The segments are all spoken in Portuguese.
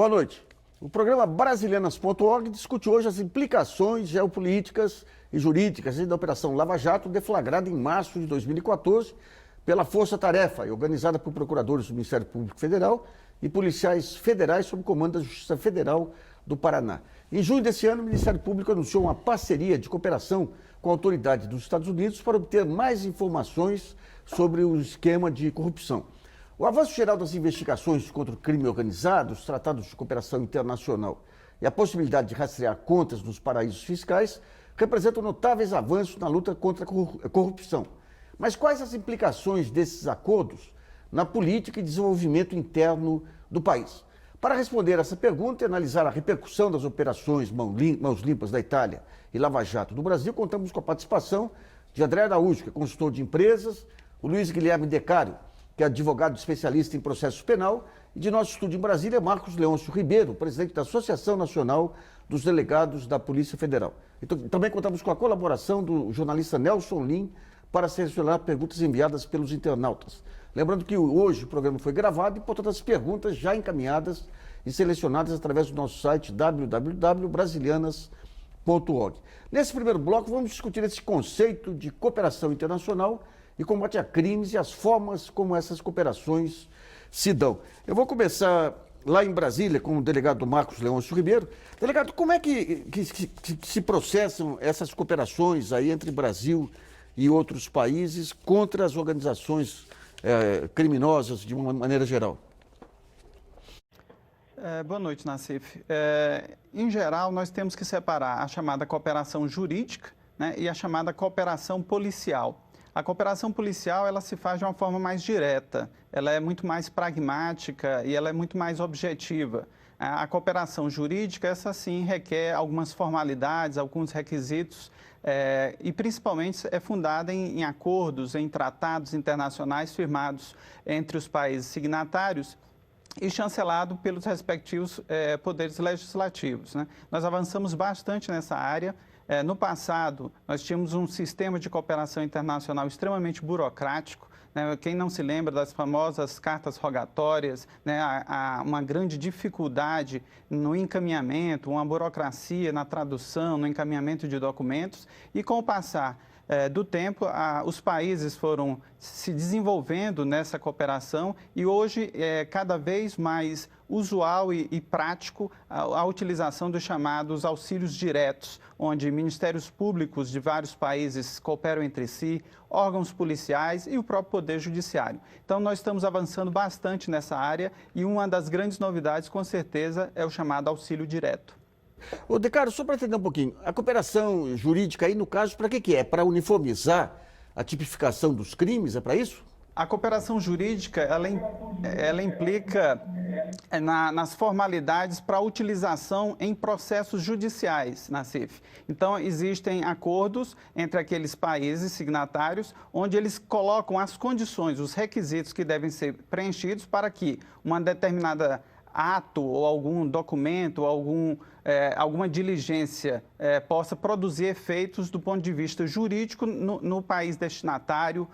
Boa noite. O programa Brasilianas.org discute hoje as implicações geopolíticas e jurídicas da Operação Lava Jato, deflagrada em março de 2014 pela Força Tarefa, organizada por procuradores do Ministério Público Federal e policiais federais sob comando da Justiça Federal do Paraná. Em junho desse ano, o Ministério Público anunciou uma parceria de cooperação com a autoridade dos Estados Unidos para obter mais informações sobre o esquema de corrupção. O avanço geral das investigações contra o crime organizado, os tratados de cooperação internacional e a possibilidade de rastrear contas nos paraísos fiscais representam notáveis avanços na luta contra a corrupção. Mas quais as implicações desses acordos na política e desenvolvimento interno do país? Para responder essa pergunta e analisar a repercussão das operações Mãos Limpas da Itália e Lava Jato do Brasil, contamos com a participação de André Araújo, que é consultor de empresas, o Luiz Guilherme Decário, que é advogado especialista em processo penal, e de nosso estúdio em Brasília, Marcos Leôncio Ribeiro, presidente da Associação Nacional dos Delegados da Polícia Federal. Então, também contamos com a colaboração do jornalista Nelson Lim para selecionar perguntas enviadas pelos internautas. Lembrando que hoje o programa foi gravado e, portanto, as perguntas já encaminhadas e selecionadas através do nosso site www.brasilianas.org. Nesse primeiro bloco, vamos discutir esse conceito de cooperação internacional e combate a crimes e as formas como essas cooperações se dão. Eu vou começar lá em Brasília com o delegado Marcos Leôncio Ribeiro. Delegado, como é que se processam essas cooperações aí entre Brasil e outros países contra as organizações criminosas de uma maneira geral? Boa noite, Nassif. Em geral, nós temos que separar a chamada cooperação jurídica, né, e a chamada cooperação policial. A cooperação policial, ela se faz de uma forma mais direta, ela é muito mais pragmática e ela é muito mais objetiva. A cooperação jurídica, essa sim, requer algumas formalidades, alguns requisitos e principalmente é fundada em acordos, em tratados internacionais firmados entre os países signatários e chancelado pelos respectivos poderes legislativos, né? Nós avançamos bastante nessa área. No passado, nós tínhamos um sistema de cooperação internacional extremamente burocrático, né? Quem não se lembra das famosas cartas rogatórias, né? Há uma grande dificuldade no encaminhamento, uma burocracia na tradução, no encaminhamento de documentos, e com o passar do tempo, os países foram se desenvolvendo nessa cooperação e hoje é cada vez mais usual e prático a utilização dos chamados auxílios diretos, onde ministérios públicos de vários países cooperam entre si, órgãos policiais e o próprio Poder Judiciário. Então, nós estamos avançando bastante nessa área e uma das grandes novidades, com certeza, é o chamado auxílio direto. Ô, Decário, só para entender um pouquinho, a cooperação jurídica aí, no caso, para que é? Para uniformizar a tipificação dos crimes? É para isso? A cooperação jurídica, ela implica nas formalidades para a utilização em processos judiciais, Nassif. Então, existem acordos entre aqueles países signatários, onde eles colocam as condições, os requisitos que devem ser preenchidos para que uma determinada ato ou algum documento ou alguma diligência possa produzir efeitos do ponto de vista jurídico no país destinatário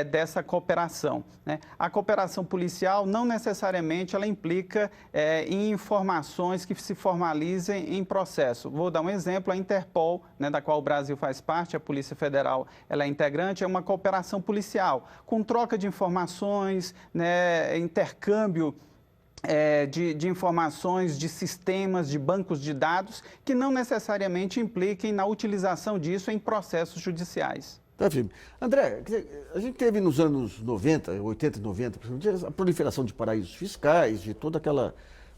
dessa cooperação, né? A cooperação policial não necessariamente ela implica em informações que se formalizem em processo. Vou dar um exemplo, a Interpol, né, da qual o Brasil faz parte, a Polícia Federal ela é integrante, é uma cooperação policial, com troca de informações, né, intercâmbio de informações, de sistemas, de bancos de dados, que não necessariamente impliquem na utilização disso em processos judiciais. Tá, firme. André, a gente teve nos anos 90, 80 e 90, a proliferação de paraísos fiscais, de toda aquela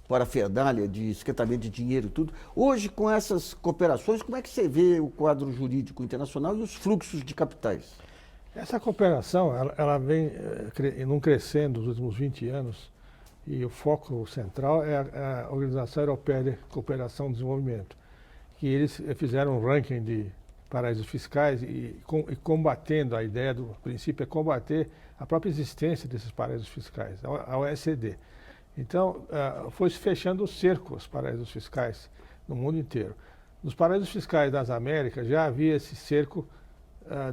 parafernália de esquentamento de dinheiro e tudo. Hoje, com essas cooperações, como é que você vê o quadro jurídico internacional e os fluxos de capitais? Essa cooperação, ela vem não crescendo nos últimos 20 anos, e o foco central é a Organização Europeia de Cooperação e Desenvolvimento, que eles fizeram um ranking de paraísos fiscais e combatendo, a ideia do princípio é combater a própria existência desses paraísos fiscais, a OECD. Então, foi se fechando o cerco aos paraísos fiscais no mundo inteiro. Nos paraísos fiscais das Américas já havia esse cerco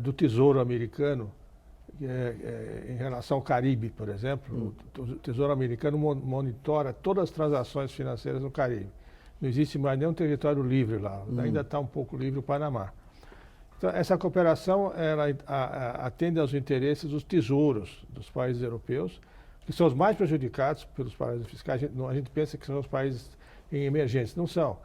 do Tesouro americano, em relação ao Caribe, por exemplo. O Tesouro Americano monitora todas as transações financeiras no Caribe. Não existe mais nenhum território livre lá, ainda está um pouco livre o Panamá. Então, essa cooperação ela atende aos interesses dos tesouros dos países europeus, que são os mais prejudicados pelos paraísos fiscais. A gente pensa que são os países em emergência, não são.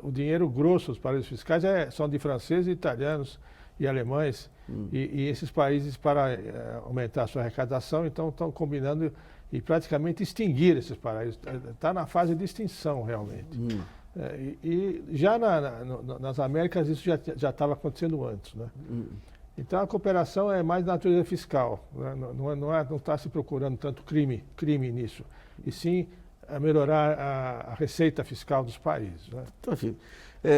O dinheiro grosso dos paraísos fiscais são de franceses, italianos e alemães, e esses países, para aumentar a sua arrecadação, então estão combinando e praticamente extinguir esses paraísos. Está na fase de extinção, realmente. E já nas Américas isso já estava acontecendo antes, né? Então a cooperação é mais de natureza fiscal, né? Não está se procurando tanto crime nisso, e sim a melhorar a receita fiscal dos países, né? Então, assim,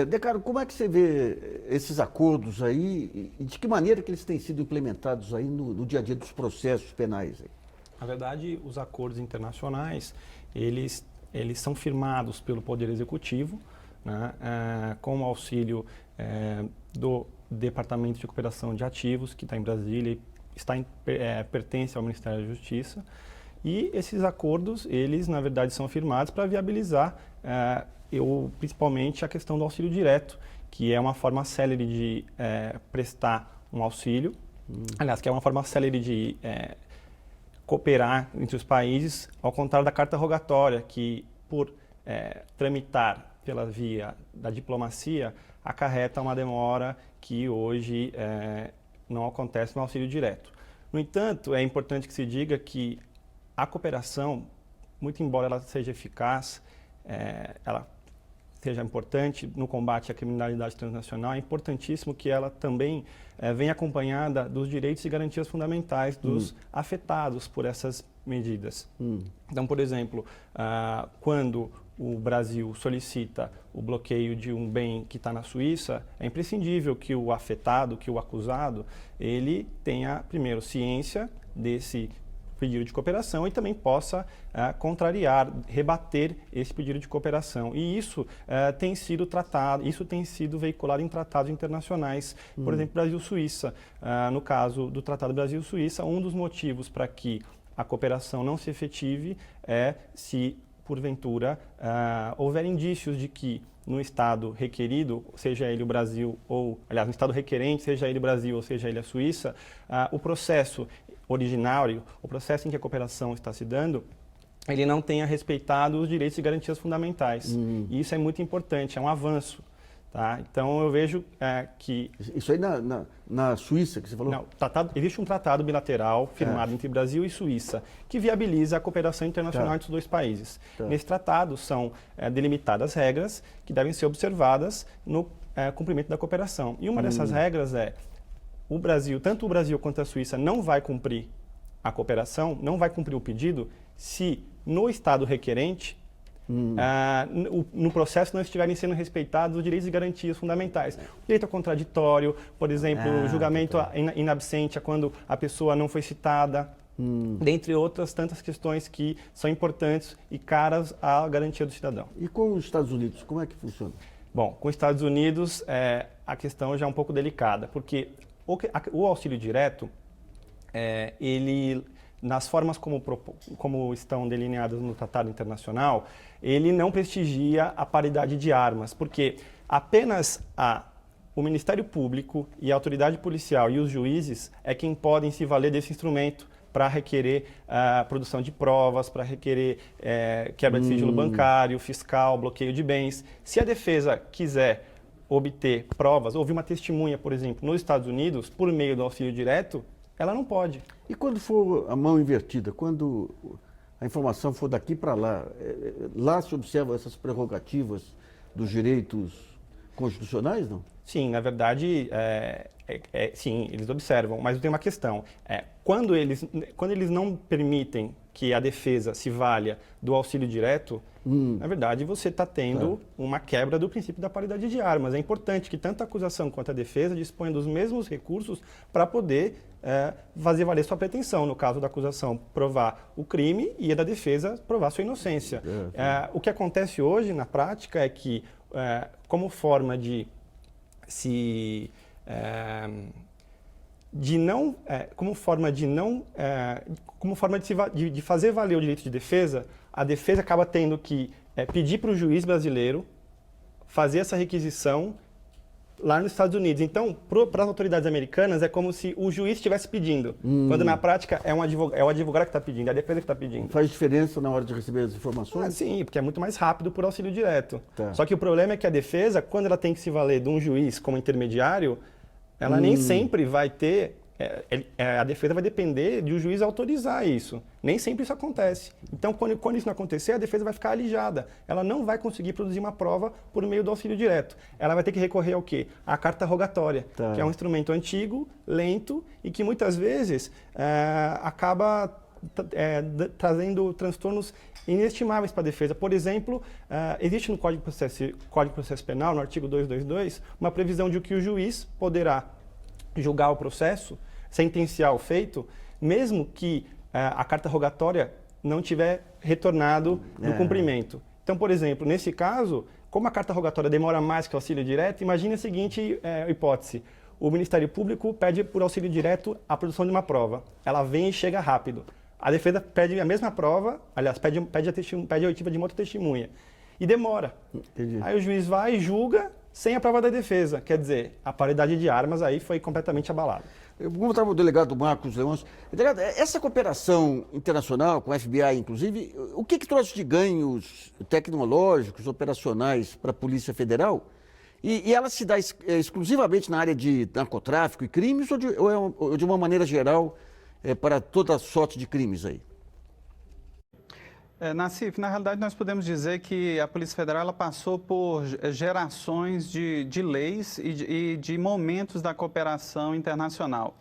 Decaro, como é que você vê esses acordos aí e de que maneira que eles têm sido implementados aí no dia a dia dos processos penais aí? Na verdade, os acordos internacionais, eles são firmados pelo Poder Executivo, né, com o auxílio do Departamento de Cooperação de Ativos, que está em Brasília e pertence ao Ministério da Justiça. E esses acordos, eles, na verdade, são firmados para viabilizar, principalmente, a questão do auxílio direto, que é uma forma célere de prestar um auxílio. Aliás, que é uma forma célere de cooperar entre os países, ao contrário da carta rogatória, que, por tramitar pela via da diplomacia, acarreta uma demora que hoje não acontece no auxílio direto. No entanto, é importante que se diga que a cooperação, muito embora ela seja eficaz, ela seja importante no combate à criminalidade transnacional, é importantíssimo que ela também venha acompanhada dos direitos e garantias fundamentais dos afetados por essas medidas. Então, por exemplo, quando o Brasil solicita o bloqueio de um bem que está na Suíça, é imprescindível que o afetado, que o acusado, ele tenha primeiro ciência desse pedido de cooperação e também possa contrariar, rebater esse pedido de cooperação. E isso tem sido tratado, isso tem sido veiculado em tratados internacionais, por exemplo, Brasil-Suíça. No caso do Tratado Brasil-Suíça, um dos motivos para que a cooperação não se efetive é se, porventura, houver indícios de que no Estado requerido, seja ele o Brasil ou, aliás, no Estado requerente, seja ele o Brasil ou seja ele a Suíça, o processo originário, o processo em que a cooperação está se dando, ele não tenha respeitado os direitos e garantias fundamentais. E isso é muito importante, é um avanço. Tá? Então, eu vejo que... Isso aí na Suíça, que você falou? Não, existe um tratado bilateral firmado entre Brasil e Suíça que viabiliza a cooperação internacional entre os dois países. Nesse tratado são delimitadas regras que devem ser observadas no cumprimento da cooperação. E uma dessas regras é tanto o Brasil quanto a Suíça não vai cumprir a cooperação, não vai cumprir o pedido, se no Estado requerente, no processo não estiverem sendo respeitados os direitos e garantias fundamentais. O direito ao contraditório, por exemplo, julgamento in absentia quando a pessoa não foi citada, dentre outras tantas questões que são importantes e caras à garantia do cidadão. E com os Estados Unidos, como é que funciona? Bom, com os Estados Unidos a questão já é um pouco delicada, porque o auxílio direto, ele, nas formas como estão delineadas no Tratado Internacional, ele não prestigia a paridade de armas, porque apenas o Ministério Público e a autoridade policial e os juízes é quem podem se valer desse instrumento para requerer a produção de provas, para requerer quebra de sigilo bancário, fiscal, bloqueio de bens. Se a defesa quiser obter provas, ouvir uma testemunha, por exemplo, nos Estados Unidos, por meio do auxílio direto, ela não pode. E quando for a mão invertida, quando a informação for daqui para lá, lá se observam essas prerrogativas dos direitos constitucionais, não? Sim, na verdade, sim, eles observam, mas tem uma questão. Quando eles não permitem que a defesa se valha do auxílio direto, na verdade, você está tendo uma quebra do princípio da paridade de armas. É importante que tanto a acusação quanto a defesa disponham dos mesmos recursos para poder fazer valer sua pretensão. No caso da acusação, provar o crime e a da defesa provar sua inocência. O que acontece hoje, na prática, é que, como forma de se como forma de fazer valer o direito de defesa, a defesa acaba tendo que pedir para o juiz brasileiro fazer essa requisição lá nos Estados Unidos. Então, para as autoridades americanas, é como se o juiz estivesse pedindo, quando na prática é o advogado que está pedindo, é a defesa que está pedindo. Faz diferença na hora de receber as informações? Sim, porque é muito mais rápido por auxílio direto. Tá. Só que o problema é que a defesa, quando ela tem que se valer de um juiz como intermediário, ela nem sempre vai ter... a defesa vai depender de o juiz autorizar isso. Nem sempre isso acontece. Então, quando isso não acontecer, a defesa vai ficar alijada. Ela não vai conseguir produzir uma prova por meio do auxílio direto. Ela vai ter que recorrer ao quê? À carta rogatória, que é um instrumento antigo, lento e que muitas vezes acaba trazendo transtornos inestimáveis para a defesa. Por exemplo, existe no Código de Processo Penal, no artigo 222, uma previsão de que o juiz poderá julgar o processo, sentenciar o feito, mesmo que a carta rogatória não tiver retornado do cumprimento. Então, por exemplo, nesse caso, como a carta rogatória demora mais que o auxílio direto, imagine a seguinte hipótese. O Ministério Público pede por auxílio direto a produção de uma prova. Ela vem e chega rápido. A defesa pede a mesma prova, aliás, pede a oitiva de uma outra testemunha. E demora. Entendi. Aí o juiz vai e julga sem a prova da defesa. Quer dizer, a paridade de armas aí foi completamente abalada. Eu vou mostrar o delegado Marcos Leôncio. Delegado, essa cooperação internacional, com o FBI inclusive, o que trouxe de ganhos tecnológicos, operacionais para a Polícia Federal? E ela se dá exclusivamente na área de narcotráfico e crimes ou de uma maneira geral para toda sorte de crimes aí? Nassif, na realidade nós podemos dizer que a Polícia Federal ela passou por gerações de leis e de momentos da cooperação internacional.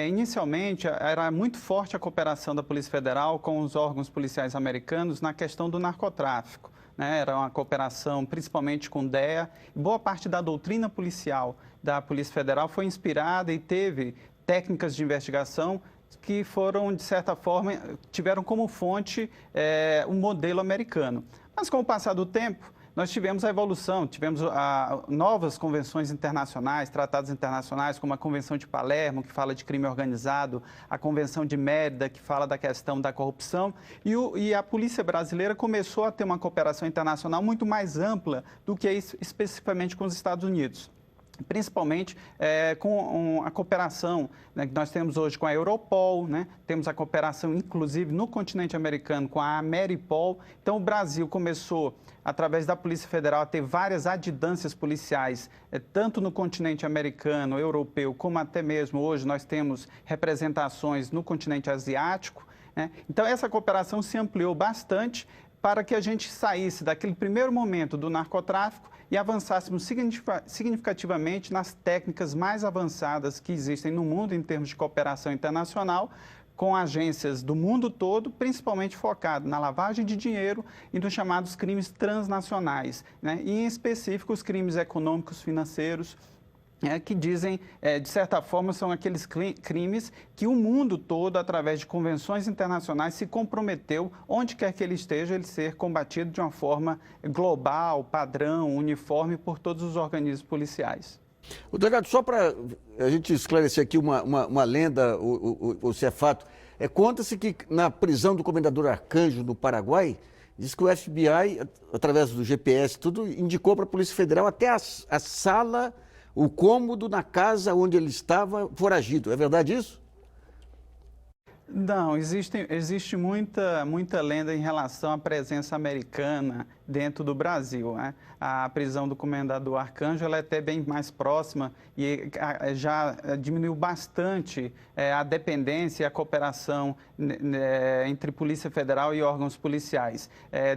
Inicialmente, era muito forte a cooperação da Polícia Federal com os órgãos policiais americanos na questão do narcotráfico. Era uma cooperação principalmente com DEA. Boa parte da doutrina policial da Polícia Federal foi inspirada e teve técnicas de investigação que foram, de certa forma, tiveram como fonte um modelo americano. Mas com o passar do tempo, nós tivemos a evolução, tivemos novas convenções internacionais, tratados internacionais, como a Convenção de Palermo, que fala de crime organizado, a Convenção de Mérida, que fala da questão da corrupção, e a polícia brasileira começou a ter uma cooperação internacional muito mais ampla do que especificamente com os Estados Unidos. Principalmente com a cooperação que nós temos hoje com a Europol, temos a cooperação, inclusive, no continente americano com a Ameripol. Então, o Brasil começou, através da Polícia Federal, a ter várias adjudâncias policiais, tanto no continente americano, europeu, como até mesmo hoje nós temos representações no continente asiático. Então, essa cooperação se ampliou bastante para que a gente saísse daquele primeiro momento do narcotráfico e avançássemos significativamente nas técnicas mais avançadas que existem no mundo em termos de cooperação internacional, com agências do mundo todo, principalmente focado na lavagem de dinheiro e nos chamados crimes transnacionais, e em específico os crimes econômicos financeiros, que dizem, de certa forma, são aqueles crimes que o mundo todo, através de convenções internacionais, se comprometeu, onde quer que ele esteja, ele ser combatido de uma forma global, padrão, uniforme por todos os organismos policiais. O delegado, só para a gente esclarecer aqui uma lenda, ou se é fato, conta-se que na prisão do comendador Arcanjo, no Paraguai, diz que o FBI, através do GPS, tudo, indicou para a Polícia Federal até a sala, o cômodo na casa onde ele estava foragido. É verdade isso? Não, existe muita lenda em relação à presença americana dentro do Brasil. A prisão do comendador Arcanjo ela é até bem mais próxima e já diminuiu bastante a dependência e a cooperação entre Polícia Federal e órgãos policiais.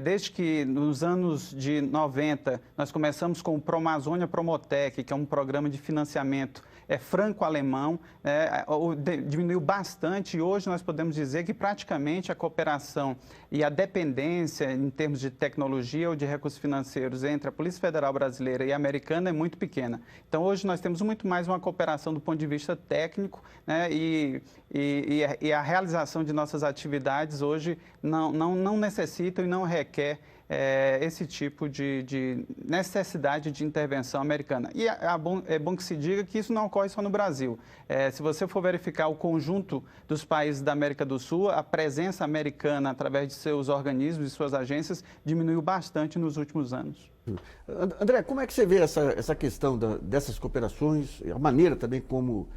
Desde que nos anos de 90 nós começamos com o Promazônia Promotec, que é um programa de financiamento franco-alemão, diminuiu bastante e hoje nós podemos dizer que praticamente a cooperação e a dependência em termos de tecnologia ou de recursos financeiros entre a Polícia Federal brasileira e a americana é muito pequena. Então hoje nós temos muito mais uma cooperação do ponto de vista técnico, e a realização de nossas atividades hoje não necessitam e não requer esse tipo de necessidade de intervenção americana. E é bom que se diga que isso não ocorre só no Brasil. Se você for verificar o conjunto dos países da América do Sul, a presença americana através de seus organismos e suas agências diminuiu bastante nos últimos anos. André, como é que você vê essa questão dessas cooperações, a maneira também como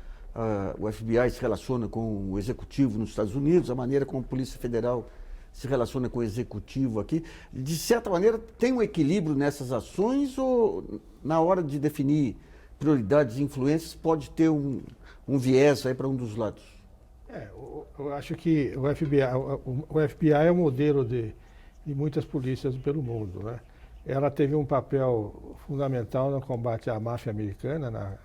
o FBI se relaciona com o executivo nos Estados Unidos, a maneira como a Polícia Federal se relaciona com o executivo aqui? De certa maneira, tem um equilíbrio nessas ações ou na hora de definir prioridades e influências pode ter um viés aí para um dos lados? Eu acho que o FBI é o modelo de muitas polícias pelo mundo, né? Ela teve um papel fundamental no combate à máfia americana,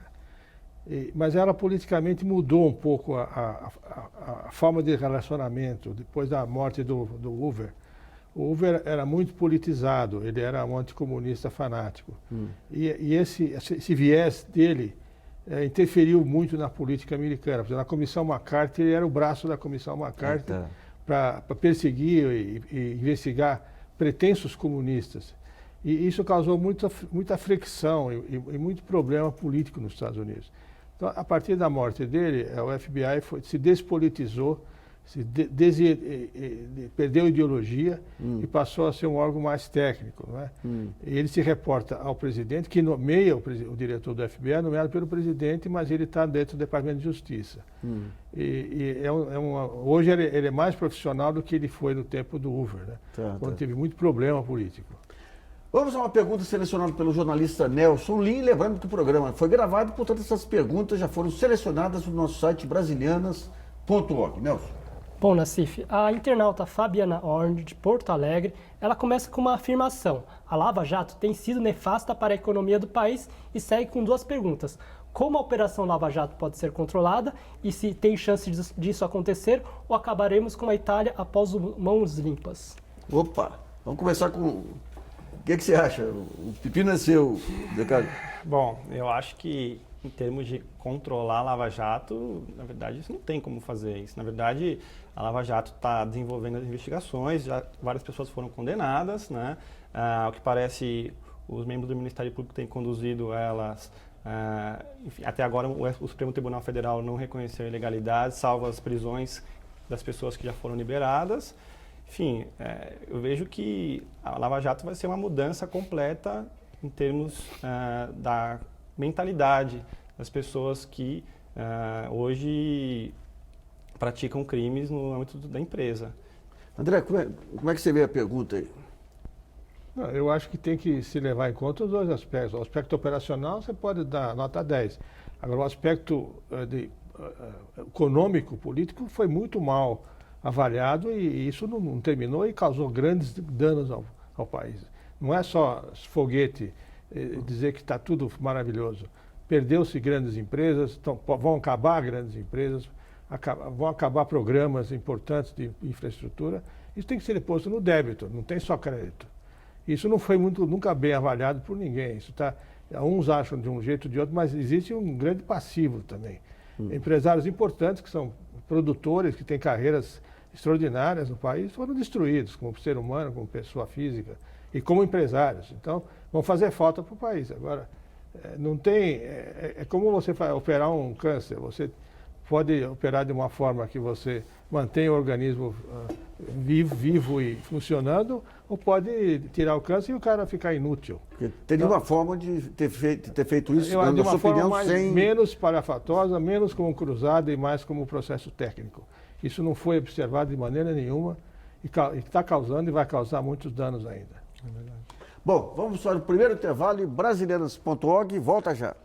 mas ela politicamente mudou um pouco a forma de relacionamento depois da morte do Hoover. O Hoover era muito politizado, ele era um anticomunista fanático. E esse viés dele interferiu muito na política americana. Por exemplo, na Comissão McCarthy, ele era o braço da Comissão McCarthy para perseguir e investigar pretensos comunistas. E isso causou muita fricção e muito problema político nos Estados Unidos. Então, a partir da morte dele, o FBI se despolitizou, perdeu ideologia e passou a ser um órgão mais técnico, não é? E ele se reporta ao presidente, que nomeia o diretor do FBI, nomeado pelo presidente, mas ele está dentro do Departamento de Justiça. Hoje ele é mais profissional do que ele foi no tempo do Hoover, né? Quando teve muito problema político. Vamos a uma pergunta selecionada pelo jornalista Nelson Lin, lembrando que o programa foi gravado, portanto essas perguntas já foram selecionadas no nosso site brasilianas.org. Nelson. Bom, Nassif, a internauta Fabiana Horn, de Porto Alegre, ela começa com uma afirmação. A Lava Jato tem sido nefasta para a economia do país e segue com duas perguntas. Como a Operação Lava Jato pode ser controlada e se tem chance disso acontecer ou acabaremos com a Itália após o Mãos Limpas? Opa, vamos começar com... O que você acha? O pepino é seu, Decário. Bom, eu acho que em termos de controlar a Lava Jato, na verdade, isso não tem como fazer isso. Na verdade, a Lava Jato está desenvolvendo as investigações, já várias pessoas foram condenadas, né? Ao que parece, os membros do Ministério Público têm conduzido elas. Enfim, até agora, o Supremo Tribunal Federal não reconheceu a ilegalidade, salvo as prisões das pessoas que já foram liberadas. Enfim, eu vejo que a Lava Jato vai ser uma mudança completa em termos da mentalidade das pessoas que hoje praticam crimes no âmbito da empresa. André, como é que você vê a pergunta aí? Não, eu acho que tem que se levar em conta os dois aspectos. O aspecto operacional você pode dar nota 10. Agora, o aspecto econômico, político, foi muito mal avaliado e isso não terminou e causou grandes danos ao país. Não é só foguete dizer que está tudo maravilhoso. Perdeu-se grandes empresas, vão acabar grandes empresas, vão acabar programas importantes de infraestrutura. Isso tem que ser posto no débito, não tem só crédito. Isso não foi nunca bem avaliado por ninguém. Uns acham de um jeito ou de outro, mas existe um grande passivo também. Empresários importantes que são produtores, que têm carreiras extraordinárias no país, foram destruídos como ser humano, como pessoa física e como empresários. Então, vão fazer falta para o país. Agora, não tem... É como você operar um câncer. Você pode operar de uma forma que você mantém o organismo vivo e funcionando, ou pode tirar o câncer e o cara ficar inútil. Porque teria uma forma de ter feito isso, de uma forma menos palhafatosa, menos como cruzada e mais como processo técnico. Isso não foi observado de maneira nenhuma e está causando e vai causar muitos danos ainda. É verdade. Bom, vamos para o primeiro intervalo e brasilianas.org volta já.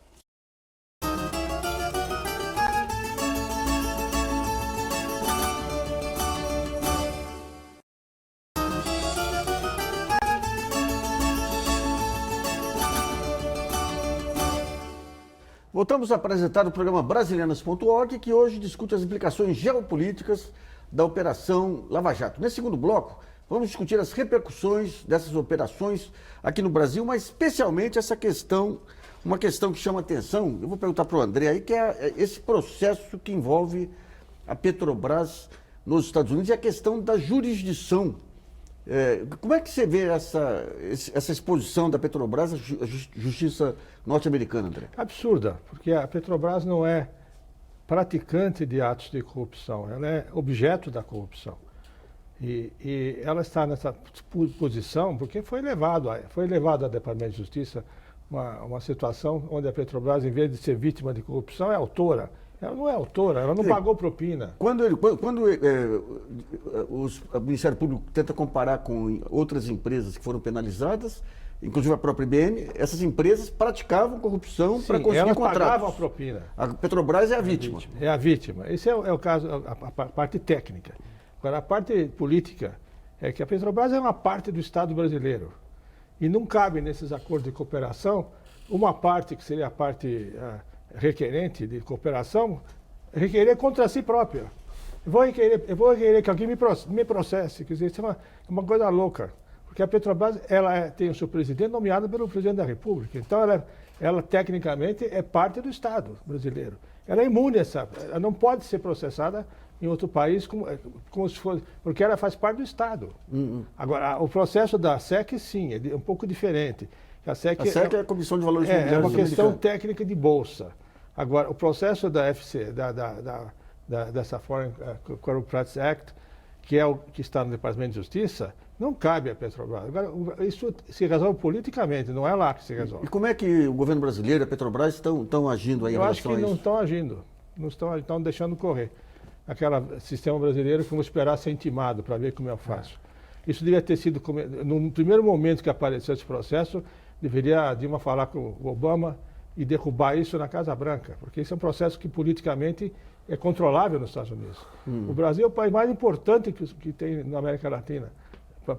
Voltamos a apresentar o programa Brasilianas.org, que hoje discute as implicações geopolíticas da Operação Lava Jato. Nesse segundo bloco, vamos discutir as repercussões dessas operações aqui no Brasil, mas especialmente uma questão que chama atenção, eu vou perguntar para o André aí, que é esse processo que envolve a Petrobras nos Estados Unidos e a questão da jurisdição Como é que você vê essa exposição da Petrobras à justiça norte-americana, André? Absurda, porque a Petrobras não é praticante de atos de corrupção, ela é objeto da corrupção. E ela está nessa posição porque foi levado ao Departamento de Justiça uma situação onde a Petrobras, em vez de ser vítima de corrupção, é autora. Ela não é autora, ela não pagou propina. Quando o Ministério Público tenta comparar com outras empresas que foram penalizadas, inclusive a própria IBM, essas empresas praticavam corrupção para conseguir contratos. Elas pagavam a propina. A Petrobras é a vítima. É a vítima. Esse é o caso, a parte técnica. Agora, a parte política é que a Petrobras é uma parte do Estado brasileiro. E não cabe nesses acordos de cooperação uma parte que seria a parte requerente de cooperação, requerer contra si própria. Eu vou requerer que alguém me processe. Quer dizer, isso é uma coisa louca. Porque a Petrobras tem o seu presidente nomeado pelo presidente da República. Então, ela tecnicamente é parte do Estado brasileiro. Ela é imune ela não pode ser processada em outro país como se fosse, porque ela faz parte do Estado. Agora, o processo da SEC, sim, é um pouco diferente. A SEC é a Comissão de Valores Imobiliários. É uma questão técnica de bolsa. Agora, o processo da FC, dessa Foreign Corrupt Practices Act, que é o que está no Departamento de Justiça, não cabe à Petrobras. Agora, isso se resolve politicamente, não é lá que se resolve. E como é que o governo brasileiro e a Petrobras estão agindo aí em relação a isso? Eu acho que não estão agindo, estão deixando correr. Aquele sistema brasileiro que vamos esperar ser intimado para ver como eu faço. Isso deveria ter sido, no primeiro momento que apareceu esse processo, deveria a Dilma falar com o Obama e derrubar isso na Casa Branca, porque esse é um processo que politicamente é controlável nos Estados Unidos. O Brasil é o país mais importante que tem na América Latina.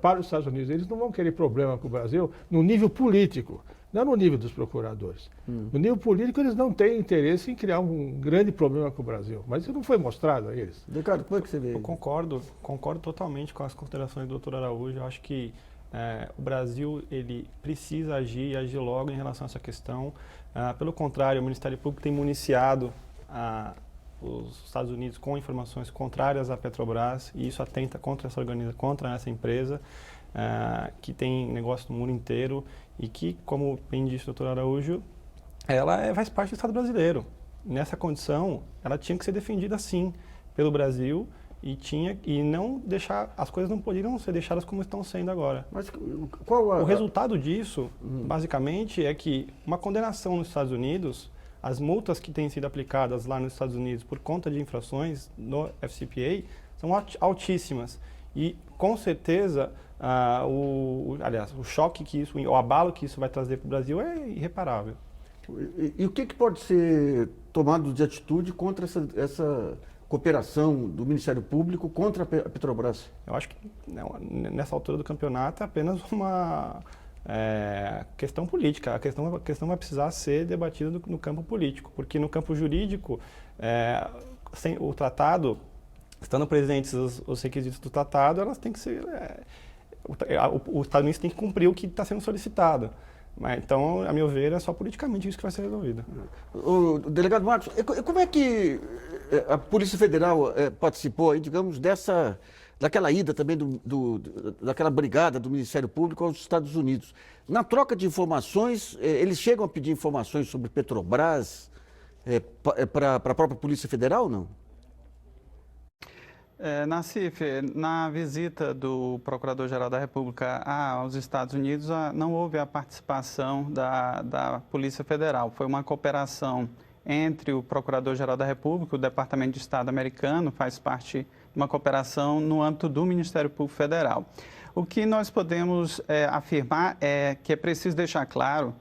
Para os Estados Unidos, eles não vão querer problema com o Brasil no nível político, não no nível dos procuradores. No nível político, eles não têm interesse em criar um grande problema com o Brasil, mas isso não foi mostrado a eles. Ricardo, como é que você vê? Eu concordo totalmente com as considerações do doutor Araújo. Eu acho que o Brasil ele precisa agir e agir logo em relação a essa questão. Pelo contrário, o Ministério Público tem municiado os Estados Unidos com informações contrárias à Petrobras, e isso atenta contra essa empresa, que tem negócio no mundo inteiro e que, como bem disse o doutor Araújo, ela faz parte do Estado brasileiro. Nessa condição, ela tinha que ser defendida sim pelo Brasil e não deixar, as coisas não poderiam ser deixadas como estão sendo agora. Mas o resultado disso, basicamente, é que uma condenação nos Estados Unidos, as multas que têm sido aplicadas lá nos Estados Unidos por conta de infrações no FCPA são altíssimas. E, com certeza, o choque que isso, o abalo que isso vai trazer para o Brasil é irreparável. E o que pode ser tomado de atitude contra essa cooperação do Ministério Público contra a Petrobras? Eu acho que nessa altura do campeonato é apenas uma questão política. A questão vai precisar ser debatida no campo político, porque no campo jurídico, o tratado, estando presentes os requisitos do tratado, elas têm que ser... Os Estados Unidos tem que cumprir o que está sendo solicitado. Então, a meu ver, é só politicamente isso que vai ser resolvido. O delegado Marcos, como é que a Polícia Federal participou, aí, digamos, daquela ida também daquela brigada do Ministério Público aos Estados Unidos? Na troca de informações, eles chegam a pedir informações sobre Petrobras para a própria Polícia Federal, não? Nassif, na visita do Procurador-Geral da República aos Estados Unidos, não houve a participação da Polícia Federal. Foi uma cooperação entre o Procurador-Geral da República, o Departamento de Estado americano, faz parte de uma cooperação no âmbito do Ministério Público Federal. O que nós podemos afirmar é que é preciso deixar claro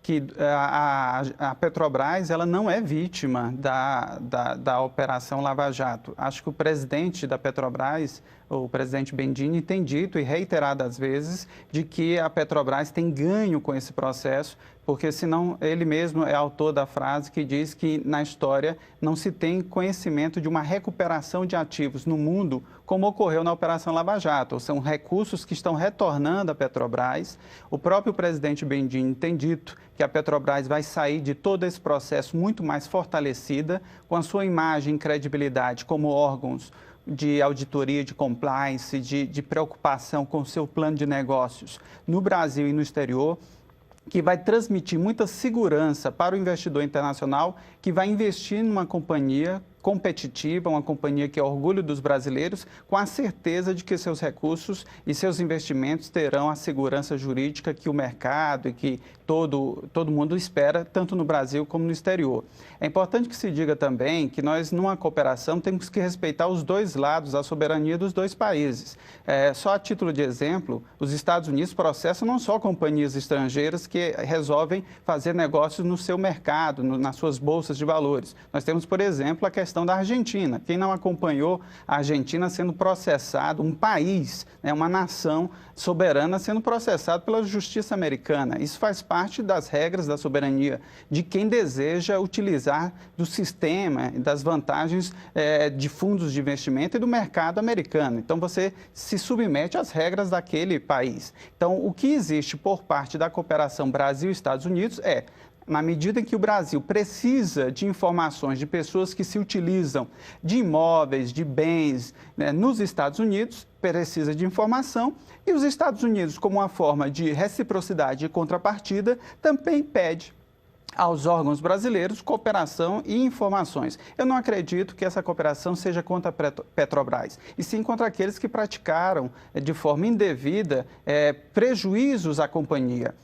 que a Petrobras ela não é vítima da Operação Lava Jato. Acho que o presidente da Petrobras, o presidente Bendini, tem dito e reiteradas vezes de que a Petrobras tem ganho com esse processo, porque senão ele mesmo é autor da frase que diz que na história não se tem conhecimento de uma recuperação de ativos no mundo como ocorreu na Operação Lava Jato. São recursos que estão retornando à Petrobras. O próprio presidente Bendini tem dito que a Petrobras vai sair de todo esse processo muito mais fortalecida, com a sua imagem e credibilidade como órgãos de auditoria, de compliance, de preocupação com o seu plano de negócios no Brasil e no exterior, que vai transmitir muita segurança para o investidor internacional que vai investir numa companhia competitiva, uma companhia que é orgulho dos brasileiros, com a certeza de que seus recursos e seus investimentos terão a segurança jurídica que o mercado e que todo mundo espera, tanto no Brasil como no exterior. É importante que se diga também que nós, numa cooperação, temos que respeitar os dois lados, a soberania dos dois países. Só a título de exemplo, os Estados Unidos processam não só companhias estrangeiras que resolvem fazer negócios no seu mercado, nas suas bolsas de valores. Nós temos, por exemplo, a questão da Argentina. Quem não acompanhou a Argentina sendo processado, um país, uma nação soberana sendo processado pela justiça americana. Isso faz parte das regras da soberania de quem deseja utilizar do sistema, das vantagens de fundos de investimento e do mercado americano. Então, você se submete às regras daquele país. Então, o que existe por parte da cooperação Brasil-Estados Unidos na medida em que o Brasil precisa de informações de pessoas que se utilizam de imóveis, de bens, nos Estados Unidos, precisa de informação, e os Estados Unidos, como uma forma de reciprocidade e contrapartida, também pede aos órgãos brasileiros cooperação e informações. Eu não acredito que essa cooperação seja contra a Petrobras, e sim contra aqueles que praticaram de forma indevida prejuízos à companhia.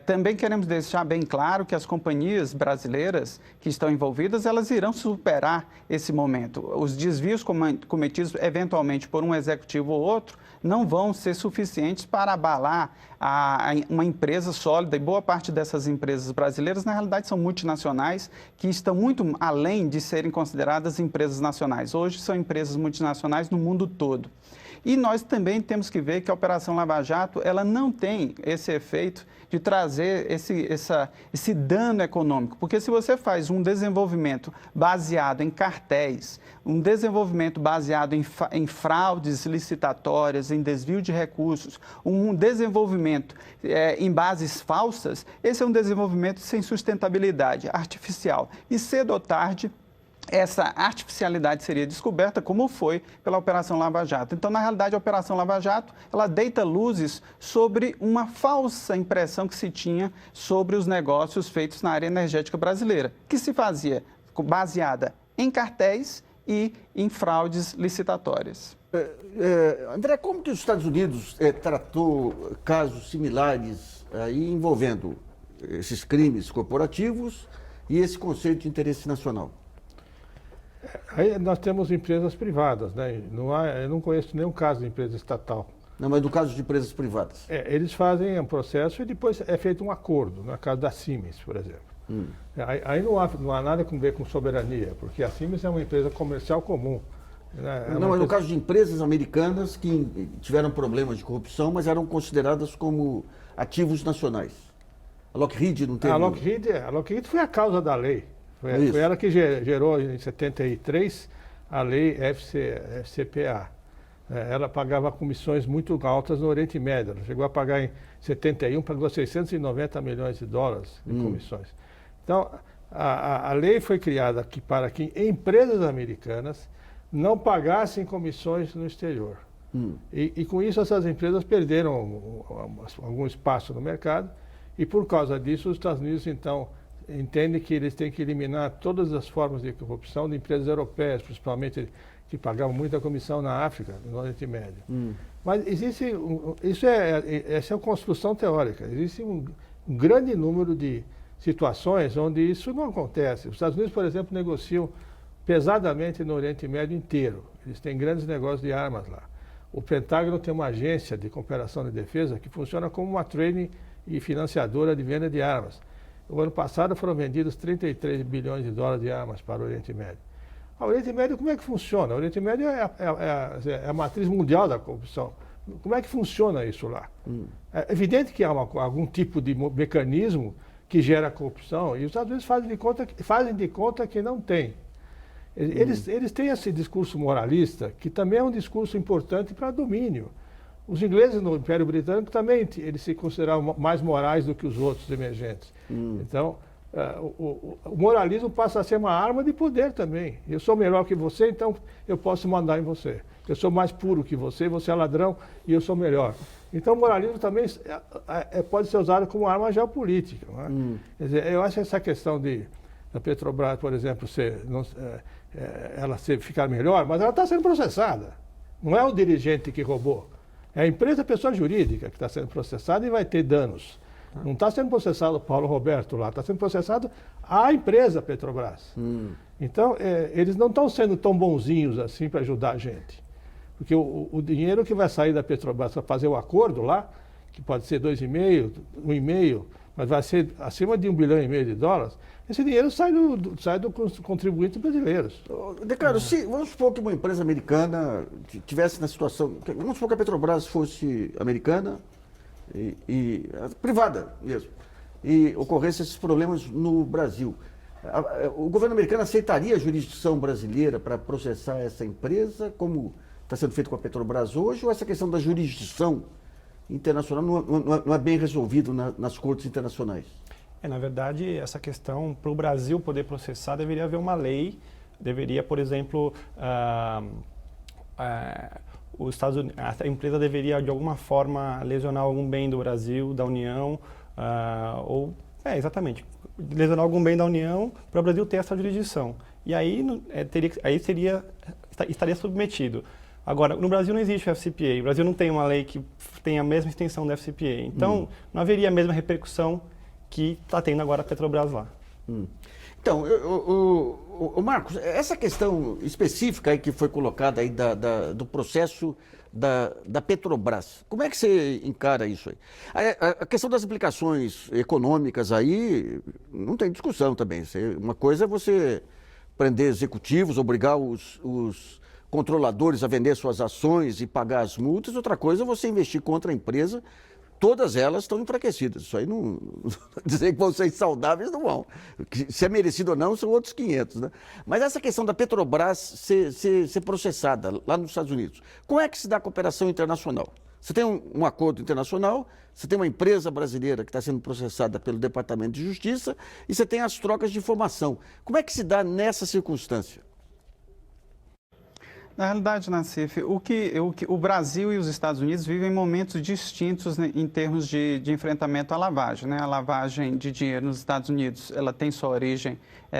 Também queremos deixar bem claro que as companhias brasileiras que estão envolvidas, elas irão superar esse momento. Os desvios cometidos eventualmente por um executivo ou outro não vão ser suficientes para abalar uma empresa sólida, e boa parte dessas empresas brasileiras, na realidade, são multinacionais que estão muito além de serem consideradas empresas nacionais. Hoje são empresas multinacionais no mundo todo. E nós também temos que ver que a Operação Lava Jato, ela não tem esse efeito de trazer esse dano econômico. Porque se você faz um desenvolvimento baseado em cartéis, um desenvolvimento baseado em fraudes licitatórias, em desvio de recursos, um desenvolvimento em bases falsas, esse é um desenvolvimento sem sustentabilidade, artificial. E cedo ou tarde, essa artificialidade seria descoberta, como foi pela Operação Lava Jato. Então, na realidade, a Operação Lava Jato, ela deita luzes sobre uma falsa impressão que se tinha sobre os negócios feitos na área energética brasileira, que se fazia baseada em cartéis e em fraudes licitatórias. André, como que os Estados Unidos tratou casos similares aí envolvendo esses crimes corporativos e esse conceito de interesse nacional? Aí nós temos empresas privadas, né? Eu não conheço nenhum caso de empresa estatal. Não, mas no caso de empresas privadas? Eles fazem um processo e depois é feito um acordo, no caso da Siemens, por exemplo. Aí não há nada a ver com soberania, porque a Siemens é uma empresa comercial comum. Não, mas no caso de empresas americanas que tiveram problemas de corrupção, mas eram consideradas como ativos nacionais. A Lockheed não teve... A Lockheed foi a causa da lei. Foi ela que gerou, em 73, a lei FCPA. Ela pagava comissões muito altas no Oriente Médio. Ela chegou a pagar em 71, pagou 690 milhões de dólares de comissões. Então, a lei foi criada aqui para que empresas americanas não pagassem comissões no exterior. E com isso, essas empresas perderam algum espaço no mercado, e por causa disso, os Estados Unidos, então, entendem que eles têm que eliminar todas as formas de corrupção de empresas europeias, principalmente que pagavam muita comissão na África, no Oriente Médio. Mas existe, essa é uma construção teórica, existe um grande número de situações onde isso não acontece. Os Estados Unidos, por exemplo, negociam pesadamente no Oriente Médio inteiro. Eles têm grandes negócios de armas lá. O Pentágono tem uma agência de cooperação de defesa que funciona como uma trading e financiadora de venda de armas. O ano passado foram vendidos 33 bilhões de dólares de armas para o Oriente Médio. O Oriente Médio, como é que funciona? O Oriente Médio é a matriz mundial da corrupção. Como é que funciona isso lá? É evidente que há algum tipo de mecanismo que gera corrupção, e os Estados Unidos fazem de conta que não tem. Eles têm esse discurso moralista, que também é um discurso importante para domínio. Os ingleses no Império Britânico também eles se consideravam mais morais do que os outros emergentes. Então, o moralismo passa a ser uma arma de poder também. Eu sou melhor que você, então eu posso mandar em você. Eu sou mais puro que você é ladrão e eu sou melhor. Então o moralismo também pode ser usado como arma geopolítica. Não é? Quer dizer, eu acho que essa questão da Petrobras, por exemplo, ficar melhor, mas ela está sendo processada. Não é o dirigente que roubou. É a empresa, a pessoa jurídica que está sendo processada e vai ter danos. Não está sendo processado o Paulo Roberto lá, está sendo processado a empresa Petrobras. Então, eles não estão sendo tão bonzinhos assim para ajudar a gente. Porque o dinheiro que vai sair da Petrobras para fazer o acordo lá, que pode ser 2,5, 1,5, mas vai ser acima de 1,5 bilhão de dólares, esse dinheiro sai dos contribuintes brasileiros. Declaro, vamos supor que uma empresa americana tivesse na situação, vamos supor que a Petrobras fosse americana, privada mesmo, e ocorressem esses problemas no Brasil. O governo americano aceitaria a jurisdição brasileira para processar essa empresa, como está sendo feito com a Petrobras hoje, ou essa questão da jurisdição internacional não é bem resolvido nas cortes internacionais? Na verdade, essa questão, para o Brasil poder processar, deveria haver uma lei, deveria, por exemplo, a empresa deveria, de alguma forma, lesionar algum bem do Brasil, da União, exatamente, lesionar algum bem da União para o Brasil ter essa jurisdição. E aí, estaria submetido. Agora, no Brasil não existe o FCPA, o Brasil não tem uma lei que tenha a mesma extensão do FCPA, então não haveria a mesma repercussão que está tendo agora a Petrobras lá. Então, Marcos, essa questão específica aí que foi colocada aí do processo da Petrobras, como é que você encara isso aí? A questão das implicações econômicas aí não tem discussão também. Uma coisa é você prender executivos, obrigar os controladores a vender suas ações e pagar as multas, outra coisa é você investir contra a empresa. Todas elas estão enfraquecidas. Isso aí não dizer que vão ser saudáveis, não vão. Se é merecido ou não, são outros 500, né? Mas essa questão da Petrobras ser processada lá nos Estados Unidos, como é que se dá a cooperação internacional? Você tem um acordo internacional, você tem uma empresa brasileira que está sendo processada pelo Departamento de Justiça e você tem as trocas de informação. Como é que se dá nessa circunstância? Na realidade, Nassif, o Brasil e os Estados Unidos vivem momentos distintos, né, em termos de enfrentamento à lavagem, né? A lavagem de dinheiro nos Estados Unidos, ela tem sua origem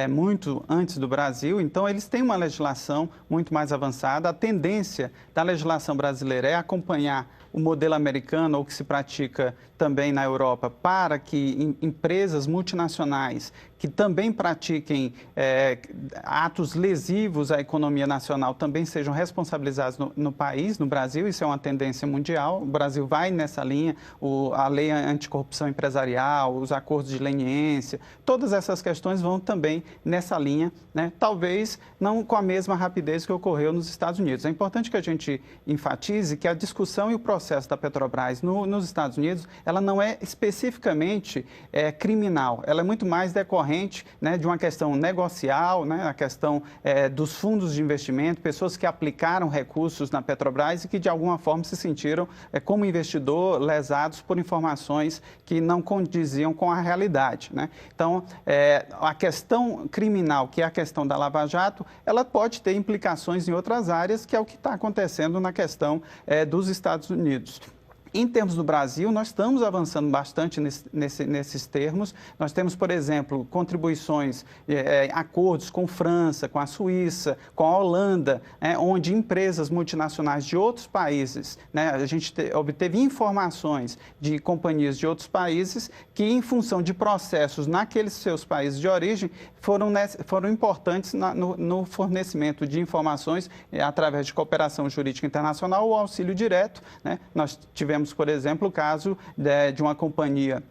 muito antes do Brasil, então eles têm uma legislação muito mais avançada. A tendência da legislação brasileira é acompanhar o modelo americano, ou que se pratica também na Europa, para que empresas multinacionais que também pratiquem atos lesivos à economia nacional também sejam responsabilizados no país, no Brasil. Isso é uma tendência mundial. O Brasil vai nessa linha, a lei anticorrupção empresarial, os acordos de leniência, todas essas questões vão também nessa linha, né? Talvez não com a mesma rapidez que ocorreu nos Estados Unidos. É importante que a gente enfatize que a discussão e o processo da Petrobras nos Estados Unidos, ela não é especificamente criminal, ela é muito mais decorrente, né, de uma questão negocial, né, a questão dos fundos de investimento, pessoas que aplicaram recursos na Petrobras e que de alguma forma se sentiram como investidor lesados por informações que não condiziam com a realidade, né? Então, a questão criminal, que é a questão da Lava Jato, ela pode ter implicações em outras áreas, que é o que está acontecendo na questão dos Estados Unidos. Em termos do Brasil, nós estamos avançando bastante nesses termos. Nós temos, por exemplo, contribuições, acordos com França, com a Suíça, com a Holanda, onde empresas multinacionais de outros países, né, a gente obteve informações de companhias de outros países que, em função de processos naqueles seus países de origem, foram importantes no fornecimento de informações através de cooperação jurídica internacional ou auxílio direto, né? Nós tivemos, por exemplo, o caso de uma companhia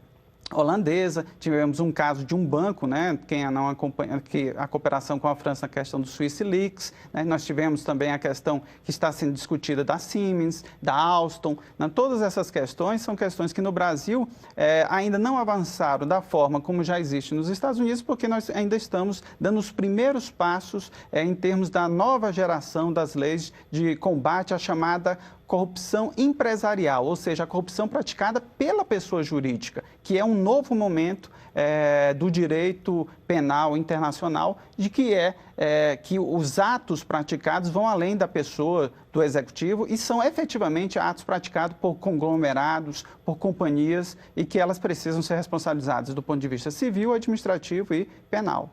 holandesa, tivemos um caso de um banco, né, quem não acompanha, que a cooperação com a França na questão do Swiss Leaks, né, nós tivemos também a questão que está sendo discutida da Siemens, da Alstom, né, todas essas questões são questões que no Brasil ainda não avançaram da forma como já existe nos Estados Unidos, porque nós ainda estamos dando os primeiros passos em termos da nova geração das leis de combate à chamada corrupção empresarial, ou seja, a corrupção praticada pela pessoa jurídica, que é um novo momento do direito penal internacional, de que os atos praticados vão além da pessoa do executivo e são efetivamente atos praticados por conglomerados, por companhias e que elas precisam ser responsabilizadas do ponto de vista civil, administrativo e penal.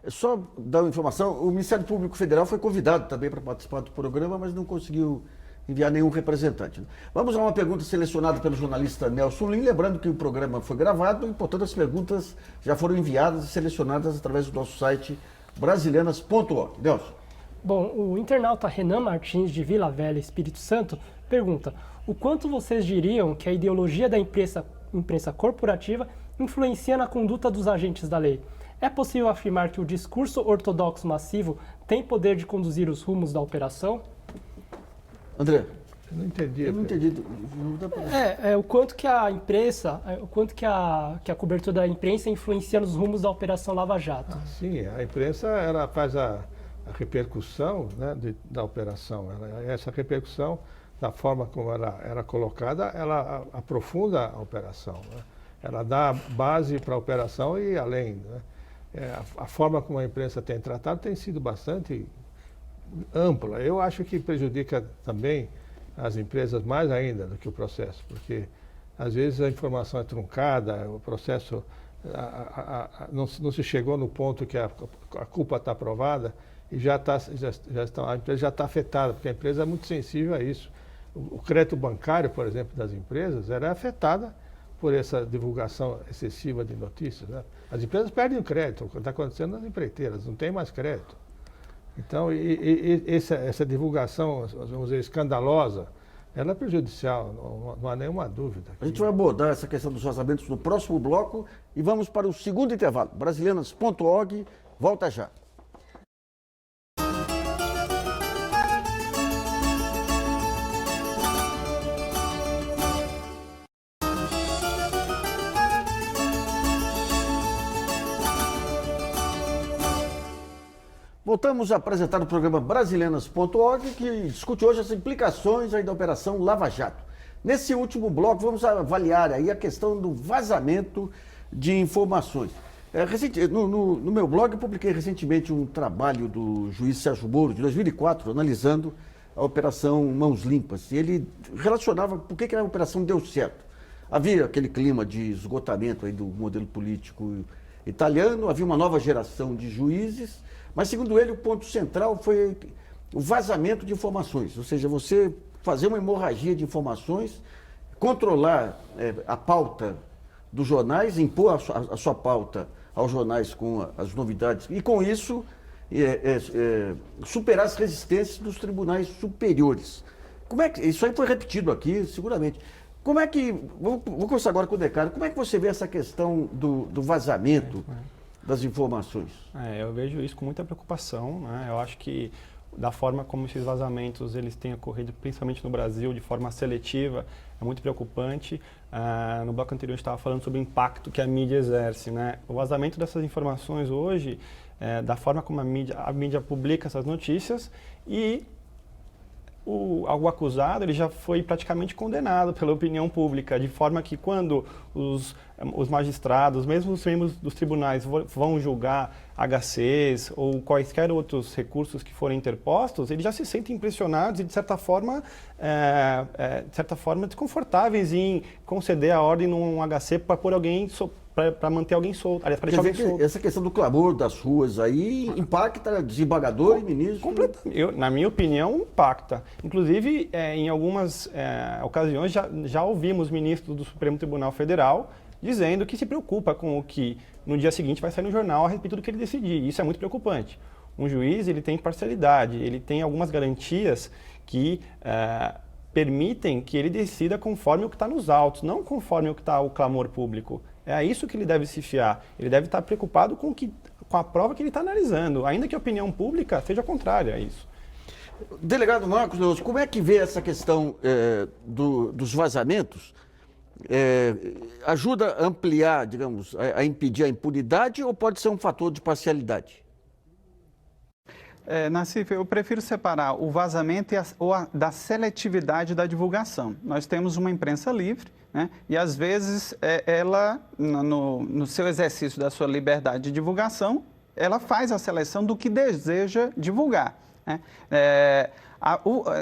Só dar uma informação, o Ministério Público Federal foi convidado também para participar do programa, mas não conseguiu enviar nenhum representante. Vamos a uma pergunta selecionada pelo jornalista Nelson Lim, lembrando que o programa foi gravado e, portanto, as perguntas já foram enviadas e selecionadas através do nosso site brasilianas.org. Nelson. Bom, o internauta Renan Martins, de Vila Velha, Espírito Santo, pergunta: o quanto vocês diriam que a ideologia da imprensa corporativa influencia na conduta dos agentes da lei? É possível afirmar que o discurso ortodoxo massivo tem poder de conduzir os rumos da operação? André. Eu não entendi. Eu não entendi. O quanto que a imprensa, o quanto que a cobertura da imprensa influencia nos rumos da Operação Lava Jato? Sim, a imprensa ela faz a repercussão, né, da operação. Essa repercussão, da forma como ela era colocada, ela aprofunda a operação. Né? Ela dá base para a operação e além. Né? A forma como a imprensa tem tratado tem sido bastante ampla. Eu acho que prejudica também as empresas mais ainda do que o processo, porque às vezes a informação é truncada, o processo não se chegou no ponto que a culpa está provada e a empresa já está afetada, porque a empresa é muito sensível a isso. O crédito bancário, por exemplo, das empresas, era afetada por essa divulgação excessiva de notícias. Né? As empresas perdem o crédito, o que está acontecendo nas empreiteiras, não tem mais crédito. Então, essa divulgação, vamos dizer, escandalosa, ela é prejudicial, não há nenhuma dúvida. A gente vai abordar essa questão dos vazamentos no próximo bloco e vamos para o segundo intervalo. Brasilianas.org, volta já. Voltamos a apresentar o programa Brasilianas.org, que discute hoje as implicações aí da Operação Lava Jato. Nesse último bloco, vamos avaliar aí a questão do vazamento de informações. No meu blog, eu publiquei recentemente um trabalho do juiz Sérgio Moro, de 2004, analisando a Operação Mãos Limpas. E ele relacionava por que a operação deu certo. Havia aquele clima de esgotamento aí do modelo político italiano, havia uma nova geração de juízes, mas, segundo ele, o ponto central foi o vazamento de informações, ou seja, você fazer uma hemorragia de informações, controlar a pauta dos jornais, impor a sua pauta aos jornais com as novidades e, com isso, superar as resistências dos tribunais superiores. Isso aí foi repetido aqui, seguramente. Vou começar agora com o Decaro, como é que você vê essa questão do vazamento das informações? Eu vejo isso com muita preocupação, né? Eu acho que da forma como esses vazamentos eles têm ocorrido, principalmente no Brasil, de forma seletiva, é muito preocupante. No bloco anterior a gente estava falando sobre o impacto que a mídia exerce, né? O vazamento dessas informações hoje, da forma como a mídia publica essas notícias e o acusado ele já foi praticamente condenado pela opinião pública, de forma que quando os magistrados, mesmo os membros dos tribunais vão julgar HCs ou quaisquer outros recursos que forem interpostos, eles já se sentem impressionados e, de certa forma desconfortáveis em conceder a ordem num HC para pôr alguém para manter alguém solto, aliás, para deixar alguém solto. Essa questão do clamor das ruas aí impacta desembargador e ministro? Completamente. Na minha opinião, impacta. Inclusive, em algumas ocasiões, já ouvimos ministros do Supremo Tribunal Federal dizendo que se preocupa com o que no dia seguinte vai sair no jornal a respeito do que ele decidir. Isso é muito preocupante. Um juiz ele tem imparcialidade, ele tem algumas garantias que permitem que ele decida conforme o que está nos autos, não conforme o que está o clamor público. É a isso que ele deve se fiar. Ele deve estar preocupado com a prova que ele está analisando, ainda que a opinião pública seja contrária a isso. Delegado Marcos, como é que vê essa questão dos vazamentos? Ajuda a ampliar, digamos, a impedir a impunidade ou pode ser um fator de parcialidade? Nassif, eu prefiro separar o vazamento da seletividade da divulgação. Nós temos uma imprensa livre, né? E às vezes ela, no seu exercício da sua liberdade de divulgação, ela faz a seleção do que deseja divulgar, né?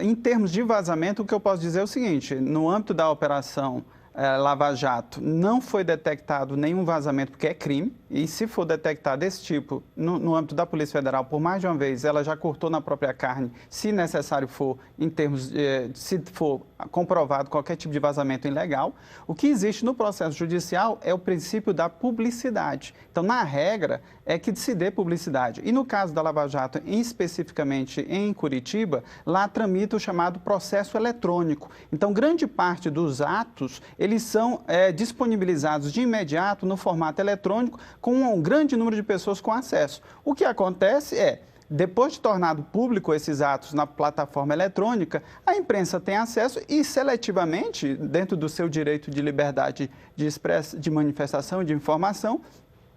Em termos de vazamento, o que eu posso dizer é o seguinte: no âmbito da operação Lava Jato, não foi detectado nenhum vazamento, porque é crime, e se for detectado esse tipo no âmbito da Polícia Federal, por mais de uma vez, ela já cortou na própria carne, se necessário for, em termos se for comprovado qualquer tipo de vazamento ilegal. O que existe no processo judicial é o princípio da publicidade. Então, na regra, é que se dê publicidade. E no caso da Lava Jato, especificamente em Curitiba, lá tramita o chamado processo eletrônico. Então, grande parte dos atos, eles são disponibilizados de imediato no formato eletrônico, com um grande número de pessoas com acesso. O que acontece depois de tornado público esses atos na plataforma eletrônica, a imprensa tem acesso e, seletivamente, dentro do seu direito de liberdade de manifestação e de informação,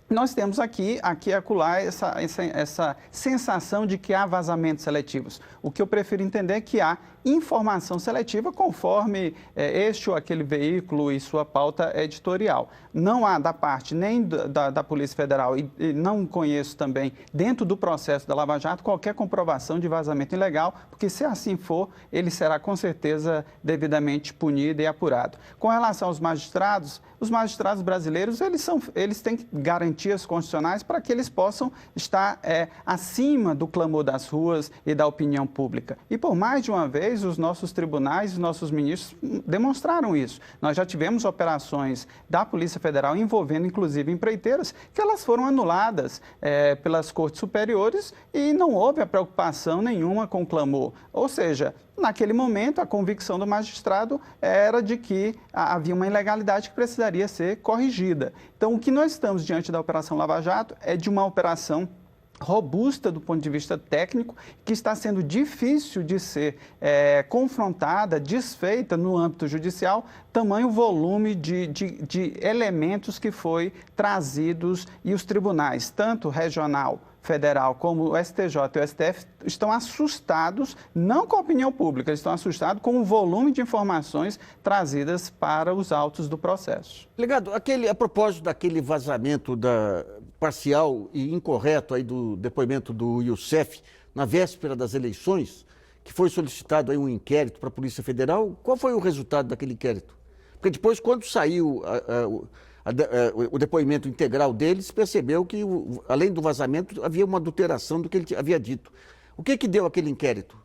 nós temos aqui e acolá essa sensação de que há vazamentos seletivos. O que eu prefiro entender é que há informação seletiva conforme este ou aquele veículo e sua pauta editorial. Não há da parte nem da Polícia Federal e não conheço também, dentro do processo da Lava Jato, qualquer comprovação de vazamento ilegal, porque se assim for, ele será com certeza devidamente punido e apurado. Com relação aos magistrados, os magistrados brasileiros, eles têm garantias constitucionais para que eles possam estar acima do clamor das ruas e da opinião pública. E por mais de uma vez, os nossos tribunais, os nossos ministros demonstraram isso. Nós já tivemos operações da Polícia Federal envolvendo, inclusive, empreiteiras, que elas foram anuladas pelas cortes superiores e não houve a preocupação nenhuma com o clamor. Ou seja, naquele momento, a convicção do magistrado era de que havia uma ilegalidade que precisaria ser corrigida. Então, o que nós estamos diante da Operação Lava Jato é de uma operação robusta do ponto de vista técnico, que está sendo difícil de ser confrontada, desfeita no âmbito judicial, tamanho volume de elementos que foi trazidos, e os tribunais, tanto regional, federal, como o STJ e o STF, estão assustados, não com a opinião pública, eles estão assustados com o volume de informações trazidas para os autos do processo. Delegado, a propósito daquele vazamento parcial e incorreto aí do depoimento do Youssef, na véspera das eleições, que foi solicitado aí um inquérito para a Polícia Federal, qual foi o resultado daquele inquérito? Porque depois, quando saiu o depoimento integral deles, percebeu que, além do vazamento, havia uma adulteração do que ele havia dito. O que deu aquele inquérito?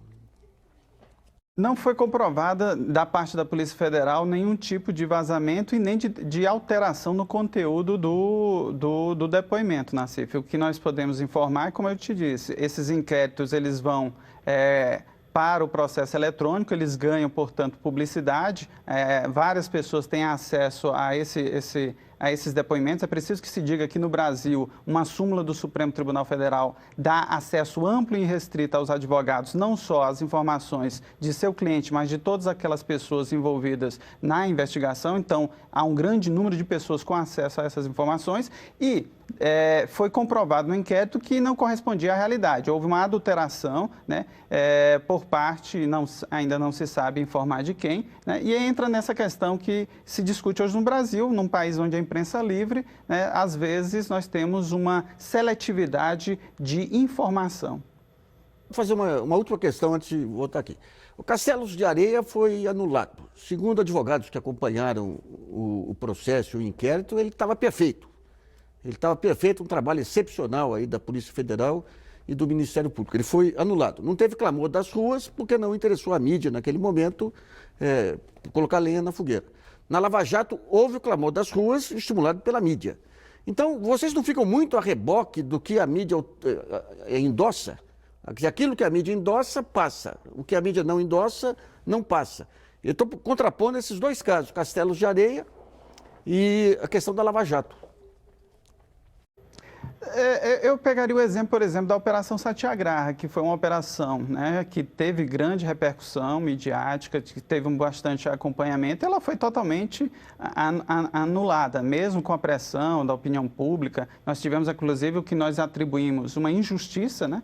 Não foi comprovada, da parte da Polícia Federal, nenhum tipo de vazamento e nem de alteração no conteúdo do depoimento, Nassif. O que nós podemos informar é, como eu te disse, esses inquéritos eles vão para o processo eletrônico, eles ganham, portanto, publicidade. Várias pessoas têm acesso a esses depoimentos. É preciso que se diga que no Brasil, uma súmula do Supremo Tribunal Federal dá acesso amplo e irrestrito aos advogados, não só às informações de seu cliente, mas de todas aquelas pessoas envolvidas na investigação. Então, há um grande número de pessoas com acesso a essas informações e foi comprovado no inquérito que não correspondia à realidade. Houve uma adulteração, né, por parte, ainda não se sabe informar de quem, né, e entra nessa questão que se discute hoje no Brasil, num país onde a imprensa é livre, né, às vezes nós temos uma seletividade de informação. Vou fazer uma última questão antes de voltar aqui. O Castelos de Areia foi anulado. Segundo advogados que acompanharam o processo e o inquérito, ele estava perfeito. Ele estava perfeito, um trabalho excepcional aí da Polícia Federal e do Ministério Público. Ele foi anulado. Não teve clamor das ruas, porque não interessou a mídia naquele momento colocar lenha na fogueira. Na Lava Jato, houve o clamor das ruas, estimulado pela mídia. Então, vocês não ficam muito a reboque do que a mídia endossa? Aquilo que a mídia endossa, passa. O que a mídia não endossa, não passa. Eu estou contrapondo esses dois casos, Castelos de Areia e a questão da Lava Jato. Eu pegaria o exemplo, por exemplo, da Operação Satyagraha, que foi uma operação, né, que teve grande repercussão midiática, que teve bastante acompanhamento, ela foi totalmente anulada, mesmo com a pressão da opinião pública. Nós tivemos, inclusive, o que nós atribuímos uma injustiça, né,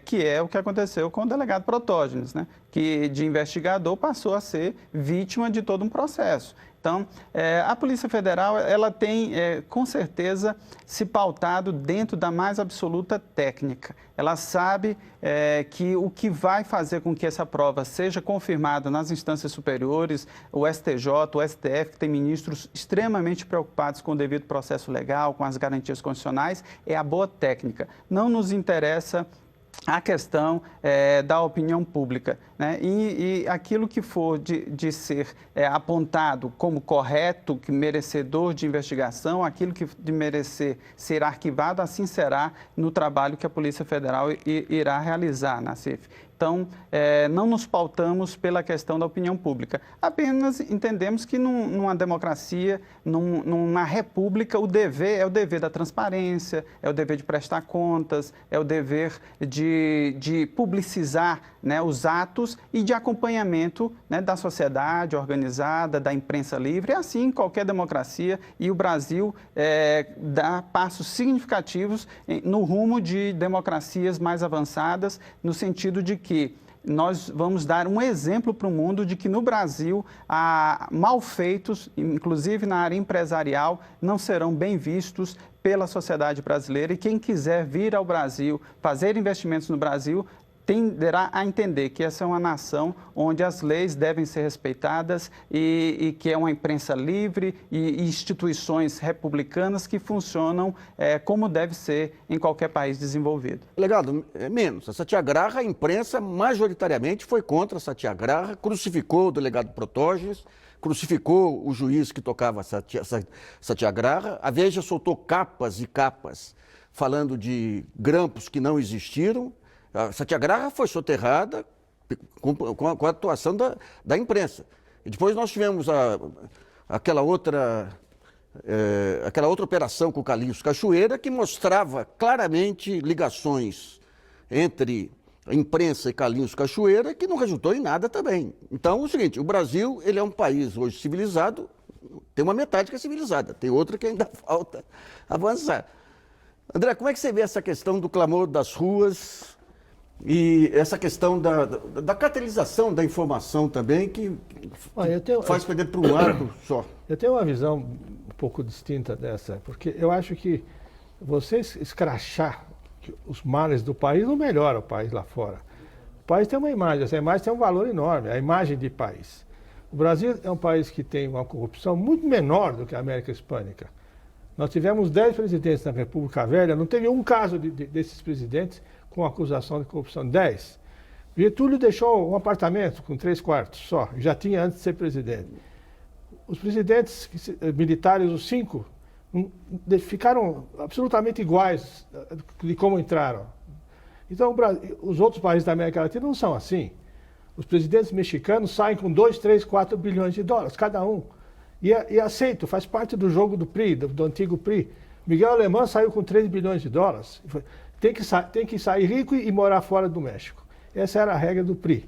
que é o que aconteceu com o delegado Protógenes, né, que de investigador passou a ser vítima de todo um processo. Então, a Polícia Federal, ela tem, com certeza, se pautado dentro da mais absoluta técnica. Ela sabe que o que vai fazer com que essa prova seja confirmada nas instâncias superiores, o STJ, o STF, que tem ministros extremamente preocupados com o devido processo legal, com as garantias constitucionais, é a boa técnica. Não nos interessa a questão da opinião pública, né? E aquilo que for de ser apontado como correto, que merecedor de investigação, aquilo que de merecer ser arquivado, assim será no trabalho que a Polícia Federal irá realizar na CIF. Então, não nos pautamos pela questão da opinião pública. Apenas entendemos que numa democracia, numa república, o dever é o dever da transparência, é o dever de prestar contas, é o dever de publicizar, né, os atos e de acompanhamento, né, da sociedade organizada, da imprensa livre. É assim em qualquer democracia, e o Brasil dá passos significativos no rumo de democracias mais avançadas, no sentido de que nós vamos dar um exemplo para o mundo de que no Brasil malfeitos, inclusive na área empresarial, não serão bem vistos pela sociedade brasileira, e quem quiser vir ao Brasil, fazer investimentos no Brasil, tenderá a entender que essa é uma nação onde as leis devem ser respeitadas e que é uma imprensa livre e instituições republicanas que funcionam como deve ser em qualquer país desenvolvido. Delegado, menos. A Satyagraha, a imprensa majoritariamente foi contra a Satyagraha, crucificou o delegado Protógenes, crucificou o juiz que tocava Satyagraha. A Veja soltou capas e capas falando de grampos que não existiram. A Satyagraha foi soterrada com a atuação da imprensa. E depois nós tivemos aquela outra operação com o Carlinhos Cachoeira, que mostrava claramente ligações entre a imprensa e Carlinhos Cachoeira, que não resultou em nada também. Então, é o seguinte, o Brasil, ele é um país hoje civilizado, tem uma metade que é civilizada, tem outra que ainda falta avançar. André, como é que você vê essa questão do clamor das ruas e essa questão da catalisação da informação também, que faz perder para um lado só? Eu tenho uma visão um pouco distinta dessa, porque eu acho que você escrachar os males do país não melhora o país lá fora. O país tem uma imagem, essa imagem tem um valor enorme, a imagem de país. O Brasil é um país que tem uma corrupção muito menor do que a América Hispânica. Nós tivemos 10 presidentes na República Velha, não teve um caso desses presidentes com acusação de corrupção. 10. Getúlio deixou um apartamento com 3 quartos só, já tinha antes de ser presidente. Os presidentes militares, os 5, ficaram absolutamente iguais de como entraram. Então, os outros países da América Latina não são assim. Os presidentes mexicanos saem com 2, 3, 4 bilhões de dólares, cada um. E aceito, faz parte do jogo do PRI, do antigo PRI. Miguel Alemão saiu com 3 bilhões de dólares. Tem que sair rico e morar fora do México. Essa era a regra do PRI.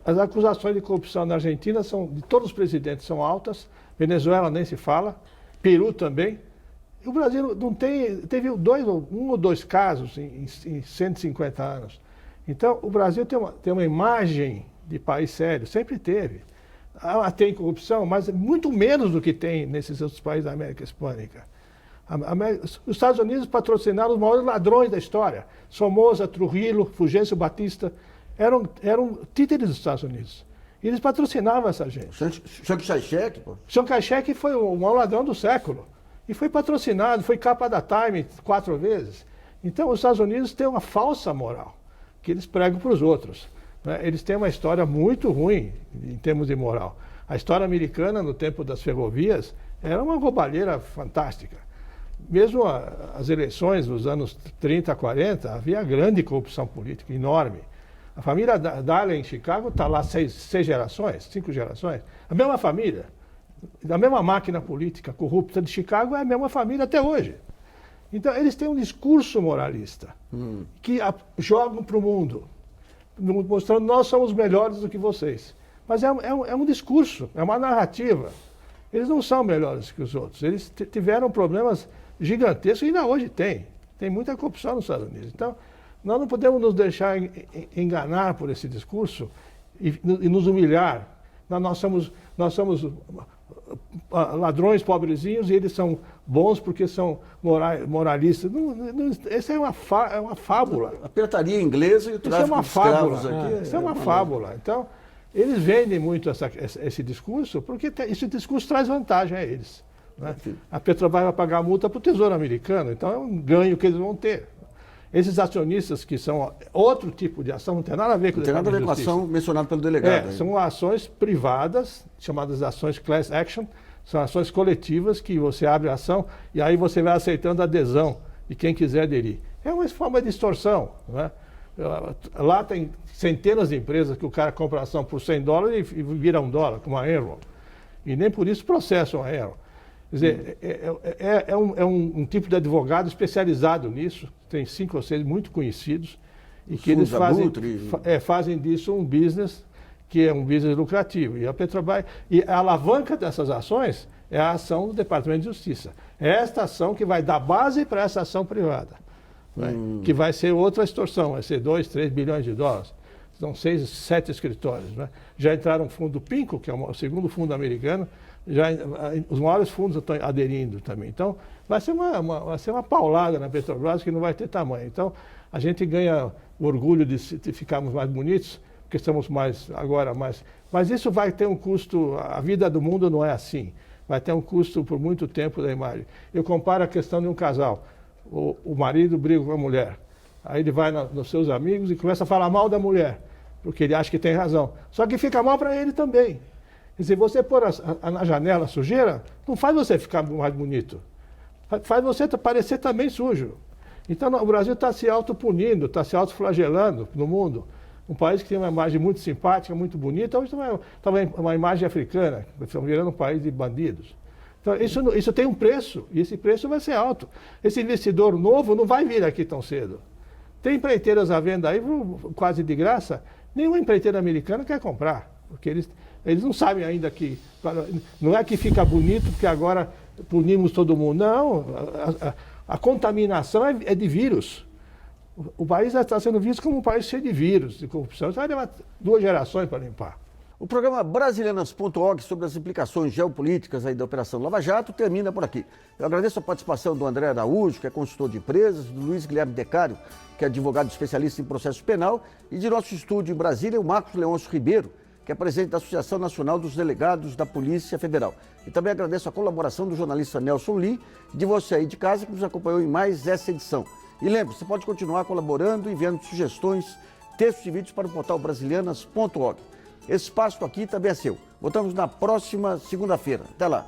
As acusações de corrupção na Argentina de todos os presidentes são altas, Venezuela nem se fala, Peru também. E o Brasil não teve um ou dois casos em 150 anos. Então, o Brasil tem uma imagem de país sério, sempre teve. Tem corrupção, mas muito menos do que tem nesses outros países da América Hispânica. Os Estados Unidos patrocinaram os maiores ladrões da história. Somoza, Trujillo, Fulgêncio Batista, eram títeres dos Estados Unidos. E eles patrocinavam essa gente. Chiang Kai-shek, pô? Chiang Kai-shek foi o maior ladrão do século. E foi patrocinado, foi capa da Time 4 vezes. Então, os Estados Unidos têm uma falsa moral, que eles pregam para os outros. Né? Eles têm uma história muito ruim em termos de moral. A história americana, no tempo das ferrovias, era uma roubalheira fantástica. Mesmo as eleições dos anos 30, 40, havia grande corrupção política, enorme. A família Daley em Chicago está lá 5 gerações. A mesma família, a mesma máquina política corrupta de Chicago é a mesma família até hoje. Então, eles têm um discurso moralista que jogam para o mundo, mostrando nós somos melhores do que vocês. Mas é um discurso, é uma narrativa. Eles não são melhores que os outros. Eles tiveram problemas gigantescos e ainda hoje tem. Tem muita corrupção nos Estados Unidos. Então, nós não podemos nos deixar enganar por esse discurso e nos humilhar. Nós somos ladrões pobrezinhos e eles são bons porque são moralistas. Essa é uma fábula. A pirataria inglesa e o tráfico de escravos aqui. Isso é uma fábula. Então, eles vendem muito esse discurso porque esse discurso traz vantagem a eles. Né? A Petrobras vai pagar a multa para o Tesouro Americano, então é um ganho que eles vão ter. Esses acionistas que são outro tipo de ação, não tem nada a ver com Não tem nada a ver com a ação mencionada pelo delegado. São ações privadas, chamadas ações class action, são ações coletivas que você abre a ação e aí você vai aceitando a adesão de quem quiser aderir. É uma forma de extorsão. Né? Lá tem centenas de empresas que o cara compra a ação por $100 e vira $1, como a Enron. E nem por isso processam a Enron. Quer dizer, é um tipo de advogado especializado nisso, tem 5 ou 6 muito conhecidos, e que eles fazem disso um business, que é um business lucrativo. E a Petrobras, e a alavanca dessas ações é a ação do Departamento de Justiça. É esta ação que vai dar base para essa ação privada, né? Que vai ser outra extorsão, vai ser 2, 3 bilhões de dólares. São 6, 7 escritórios. Né? Já entraram o fundo PINCO, que é o segundo fundo americano, os maiores fundos estão aderindo também. Então, vai ser uma paulada na Petrobras que não vai ter tamanho. Então, a gente ganha orgulho de ficarmos mais bonitos, porque estamos mas isso vai ter um custo, a vida do mundo não é assim. Vai ter um custo por muito tempo da imagem. Eu comparo a questão de um casal. O marido briga com a mulher. Aí ele vai nos seus amigos e começa a falar mal da mulher, porque ele acha que tem razão. Só que fica mal para ele também. Quer dizer, você pôr na janela sujeira, não faz você ficar mais bonito. Faz você parecer também sujo. Então, o Brasil está se autopunindo, está se autoflagelando no mundo. Um país que tem uma imagem muito simpática, muito bonita, hoje está uma imagem africana, estamos virando um país de bandidos. Então, isso tem um preço, e esse preço vai ser alto. Esse investidor novo não vai vir aqui tão cedo. Tem empreiteiras à venda aí, quase de graça, nenhuma empreiteira americana quer comprar, porque eles não sabem ainda que... Não é que fica bonito porque agora punimos todo mundo. Não, a contaminação é de vírus. O país está sendo visto como um país cheio de vírus, de corrupção. Isso vai levar 2 gerações para limpar. O programa Brasilianas.org sobre as implicações geopolíticas aí da Operação Lava Jato termina por aqui. Eu agradeço a participação do André Araújo, que é consultor de empresas, do Luiz Guilherme Decário, que é advogado especialista em processo penal, e de nosso estúdio em Brasília, o Marcos Leôncio Ribeiro, que é presidente da Associação Nacional dos Delegados da Polícia Federal. E também agradeço a colaboração do jornalista Nelson Lee e de você aí de casa que nos acompanhou em mais essa edição. E lembre, você pode continuar colaborando, enviando sugestões, textos e vídeos para o portal brasilianas.org. Esse espaço aqui também é seu. Voltamos na próxima segunda-feira. Até lá.